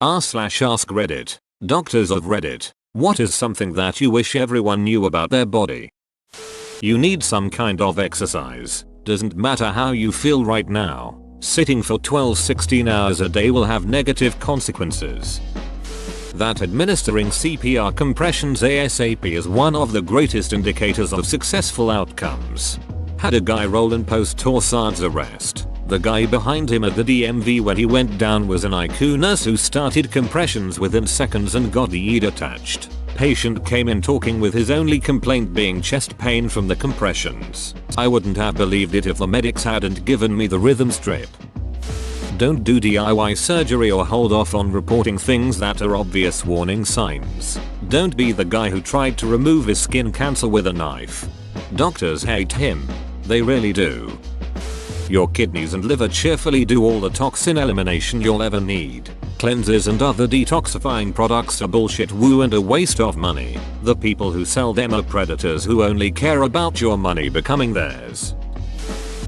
r/ask Reddit. Doctors of Reddit. What is something that you wish everyone knew about their body? You need some kind of exercise. Doesn't matter how you feel right now. Sitting for 12-16 hours a day will have negative consequences. That administering CPR compressions ASAP is one of the greatest indicators of successful outcomes. Had a guy roll in post-Torsad's arrest. The guy behind him at the DMV when he went down was an IQ nurse who started compressions within seconds and got the ED attached. Patient came in talking with his only complaint being chest pain from the compressions. I wouldn't have believed it if the medics hadn't given me the rhythm strip. Don't do DIY surgery or hold off on reporting things that are obvious warning signs. Don't be the guy who tried to remove his skin cancer with a knife. Doctors hate him. They really do. Your kidneys and liver cheerfully do all the toxin elimination you'll ever need. Cleansers and other detoxifying products are bullshit woo and a waste of money. The people who sell them are predators who only care about your money becoming theirs.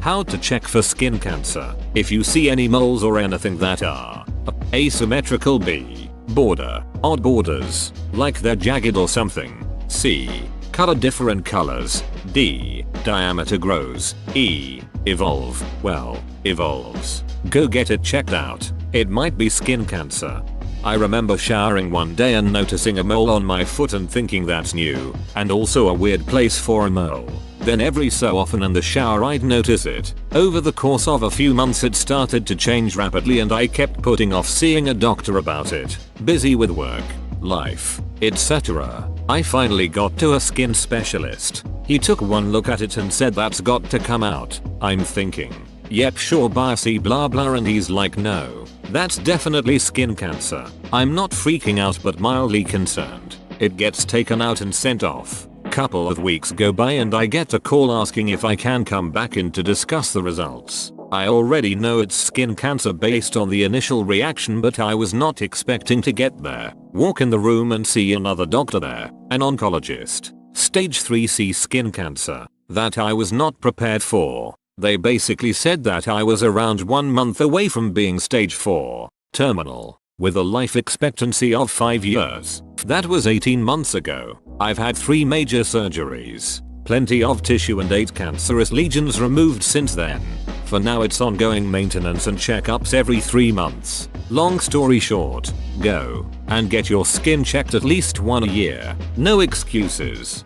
How to check for skin cancer. If you see any moles or anything that are asymmetrical, B. border, odd borders, like they're jagged or something, C. color different colors, D. diameter grows, E. evolve, well, evolves. Go get it checked out. It might be skin cancer. I remember showering one day and noticing a mole on my foot and thinking that's new, and also a weird place for a mole. Then every so often in the shower I'd notice it. Over the course of a few months it started to change rapidly and I kept putting off seeing a doctor about it. Busy with work, life, etc. I finally got to a skin specialist. He took one look at it and said that's got to come out. I'm thinking, yep sure biopsy blah blah, and he's like no, that's definitely skin cancer. I'm not freaking out but mildly concerned. It gets taken out and sent off. Couple of weeks go by and I get a call asking if I can come back in to discuss the results. I already know it's skin cancer based on the initial reaction, but I was not expecting to get there. Walk in the room and see another doctor there, an oncologist. Stage 3C skin cancer. That I was not prepared for. They basically said that I was around 1 month away from being stage 4, terminal, with a life expectancy of 5 years. That was 18 months ago. I've had 3 major surgeries, plenty of tissue and 8 cancerous lesions removed since then. For now it's ongoing maintenance and checkups every 3 months. Long story short, go and get your skin checked at least 1 a year. No excuses.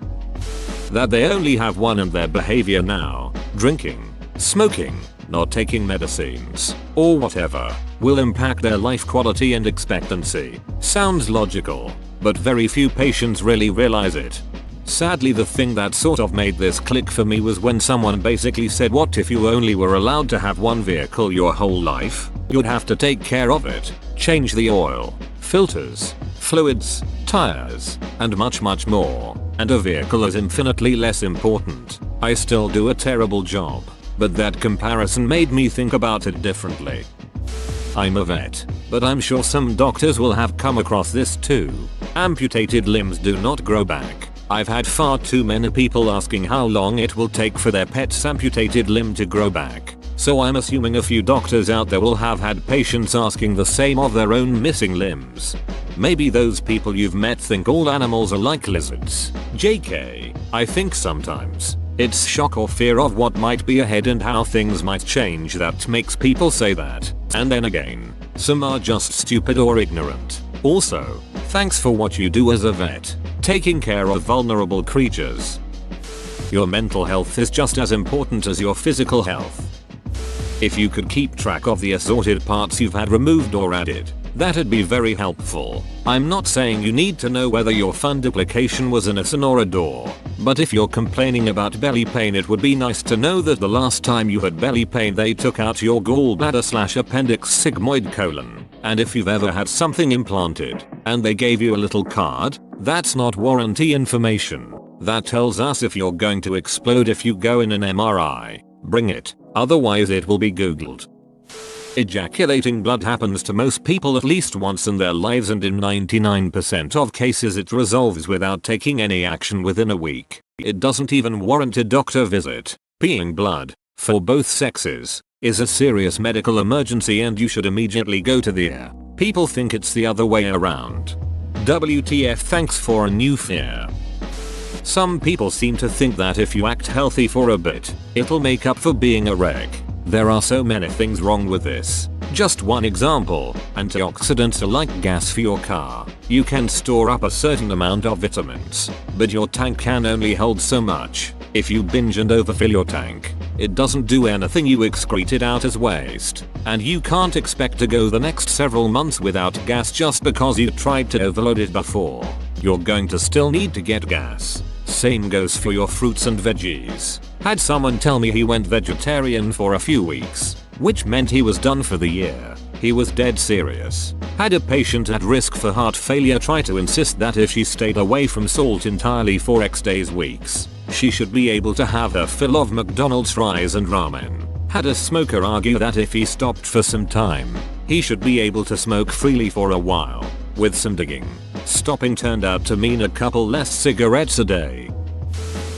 That they only have one in their behavior now, drinking, smoking, not taking medicines, or whatever, will impact their life quality and expectancy. Sounds logical, but very few patients really realize it. Sadly, the thing that sort of made this click for me was when someone basically said, what if you only were allowed to have one vehicle your whole life? You'd have to take care of it, change the oil, filters, fluids, tires, and much more. And a vehicle is infinitely less important. I still do a terrible job, but that comparison made me think about it differently. I'm a vet, but I'm sure some doctors will have come across this too. Amputated limbs do not grow back. I've had far too many people asking how long it will take for their pet's amputated limb to grow back. So I'm assuming a few doctors out there will have had patients asking the same of their own missing limbs. Maybe those people you've met think all animals are like lizards. JK, I think sometimes it's shock or fear of what might be ahead and how things might change that makes people say that. And then again, some are just stupid or ignorant. Also, thanks for what you do as a vet, taking care of vulnerable creatures. Your mental health is just as important as your physical health. If you could keep track of the assorted parts you've had removed or added, that'd be very helpful. I'm not saying you need to know whether your funduplication was an ASIN or a door, but if you're complaining about belly pain, it would be nice to know that the last time you had belly pain they took out your gallbladder/appendix sigmoid colon. And if you've ever had something implanted and they gave you a little card, that's not warranty information. That tells us if you're going to explode if you go in an MRI. Bring it, otherwise it will be googled. Ejaculating blood happens to most people at least once in their lives, and in 99% of cases it resolves without taking any action within a week. It doesn't even warrant a doctor visit. Peeing blood, for both sexes, is a serious medical emergency and you should immediately go to the ER. People think it's the other way around. WTF, thanks for a new fear. Some people seem to think that if you act healthy for a bit, it'll make up for being a wreck. There are so many things wrong with this. Just one example, antioxidants are like gas for your car. You can store up a certain amount of vitamins, but your tank can only hold so much. If you binge and overfill your tank, it doesn't do anything, you excrete it out as waste. And you can't expect to go the next several months without gas just because you tried to overload it before. You're going to still need to get gas. Same goes for your fruits and veggies. Had someone tell me he went vegetarian for a few weeks, which meant he was done for the year. He was dead serious. Had a patient at risk for heart failure try to insist that if she stayed away from salt entirely for X days weeks, she should be able to have her fill of McDonald's fries and ramen. Had a smoker argue that if he stopped for some time, he should be able to smoke freely for a while. With some digging, stopping turned out to mean a couple less cigarettes a day.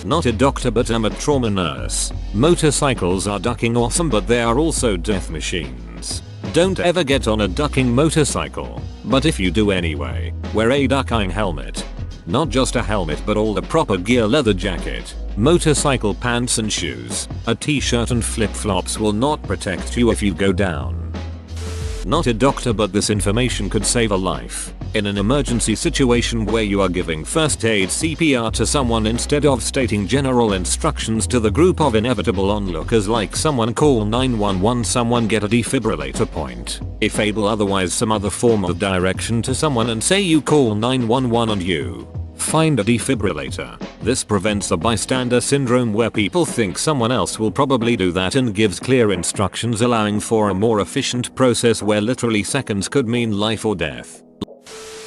Not a doctor, but I'm a trauma nurse. Motorcycles are ducking awesome, but they are also death machines. Don't ever get on a ducking motorcycle, but if you do anyway, wear a ducking helmet. Not just a helmet, but all the proper gear: leather jacket, motorcycle pants and shoes. A t-shirt and flip-flops will not protect you if you go down. Not a doctor, but this information could save a life. In an emergency situation where you are giving first aid CPR to someone, instead of stating general instructions to the group of inevitable onlookers like someone call 911, someone get a defibrillator point. If able, otherwise some other form of direction to someone, and say you call 911 and you find a defibrillator. This prevents the bystander syndrome where people think someone else will probably do that, and gives clear instructions, allowing for a more efficient process where literally seconds could mean life or death.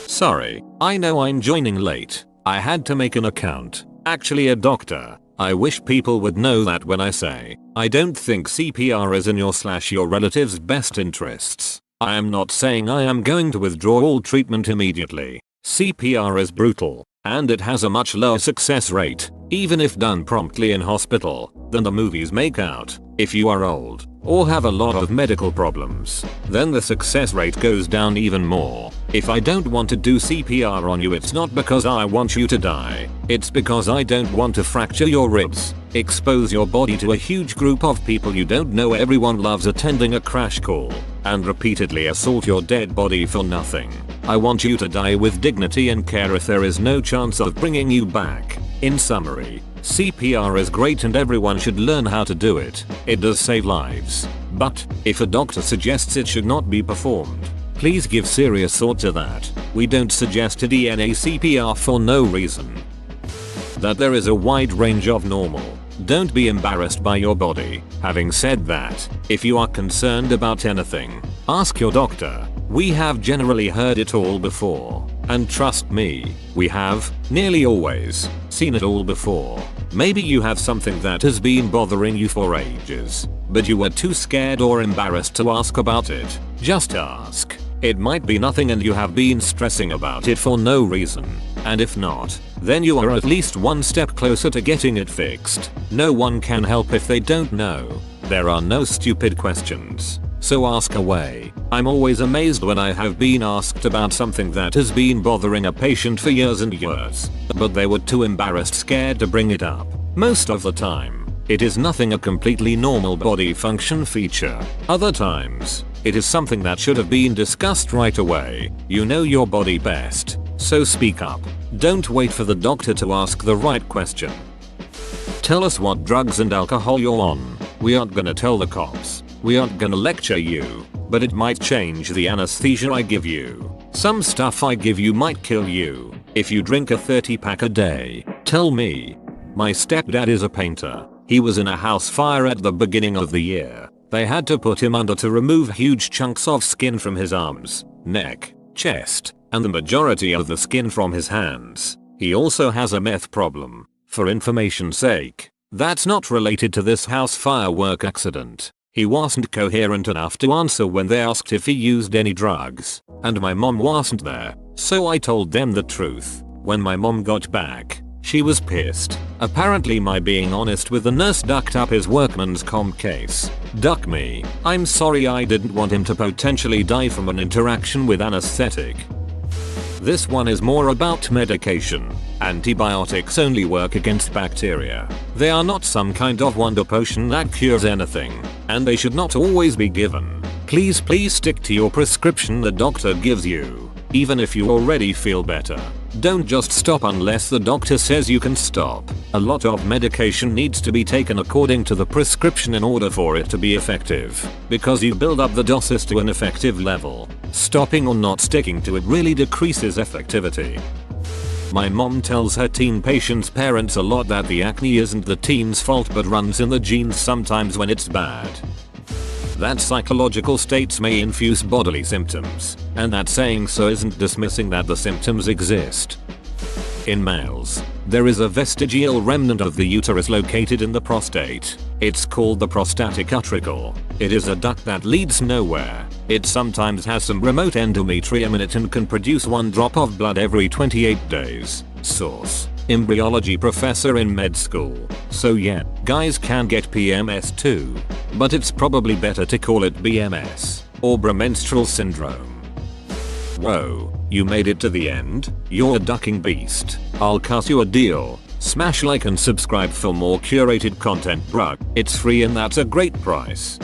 Sorry, I know I'm joining late. I had to make an account. Actually a doctor. I wish people would know that when I say I don't think CPR is in your/your relative's best interests. I am not saying I am going to withdraw all treatment immediately. CPR is brutal, and it has a much lower success rate, even if done promptly in hospital, than the movies make out. If you are old, or have a lot of medical problems, then the success rate goes down even more. If I don't want to do CPR on you, it's not because I want you to die. It's because I don't want to fracture your ribs, expose your body to a huge group of people you don't know everyone loves attending a crash call, and repeatedly assault your dead body for nothing. I want you to die with dignity and care if there is no chance of bringing you back. In summary, CPR is great and everyone should learn how to do it. It does save lives. But, if a doctor suggests it should not be performed, please give serious thought to that. We don't suggest a DNA CPR for no reason. That there is a wide range of normal. Don't be embarrassed by your body. Having said that, if you are concerned about anything, ask your doctor. We have generally heard it all before. And trust me, we have, nearly always, seen it all before. Maybe you have something that has been bothering you for ages, but you were too scared or embarrassed to ask about it. Just ask. It might be nothing and you have been stressing about it for no reason. And if not, then you are at least one step closer to getting it fixed. No one can help if they don't know. There are no stupid questions. So ask away. I'm always amazed when I have been asked about something that has been bothering a patient for years and years, but they were too embarrassed, scared to bring it up. Most of the time, it is nothing, a completely normal body function feature. Other times, it is something that should have been discussed right away. You know your body best, so speak up. Don't wait for the doctor to ask the right question. Tell us what drugs and alcohol you're on. We aren't gonna tell the cops. We aren't gonna lecture you, but it might change the anesthesia I give you. Some stuff I give you might kill you. If you drink a 30-pack a day, tell me. My stepdad is a painter. He was in a house fire at the beginning of the year. They had to put him under to remove huge chunks of skin from his arms, neck, chest, and the majority of the skin from his hands. He also has a meth problem. For information's sake, that's not related to this house fire work accident. He wasn't coherent enough to answer when they asked if he used any drugs, and my mom wasn't there, so I told them the truth. When my mom got back, She was pissed. Apparently my being honest with the nurse ducked up his workman's comp case. Duck me. I'm sorry, I didn't want him to potentially die from an interaction with anesthetic. This one is more about medication. Antibiotics only work against bacteria. They are not some kind of wonder potion that cures anything, and they should not always be given. Please stick to your prescription the doctor gives you, even if you already feel better. Don't just stop unless the doctor says you can stop. A lot of medication needs to be taken according to the prescription in order for it to be effective, because you build up the doses to an effective level. Stopping or not sticking to it really decreases effectivity. My mom tells her teen patients' parents a lot that the acne isn't the teen's fault but runs in the genes sometimes when it's bad. That psychological states may infuse bodily symptoms, and that saying so isn't dismissing that the symptoms exist. In males, there is a vestigial remnant of the uterus located in the prostate. It's called the prostatic utricle. It is a duct that leads nowhere. It sometimes has some remote endometrium in it and can produce 1 drop of blood every 28 days. Source: embryology professor in med school. So yeah, guys can get PMS too. But it's probably better to call it BMS, or premenstrual syndrome. Whoa, you made it to the end? You're a ducking beast. I'll cut you a deal. Smash like and subscribe for more curated content, bruh. It's free and that's a great price.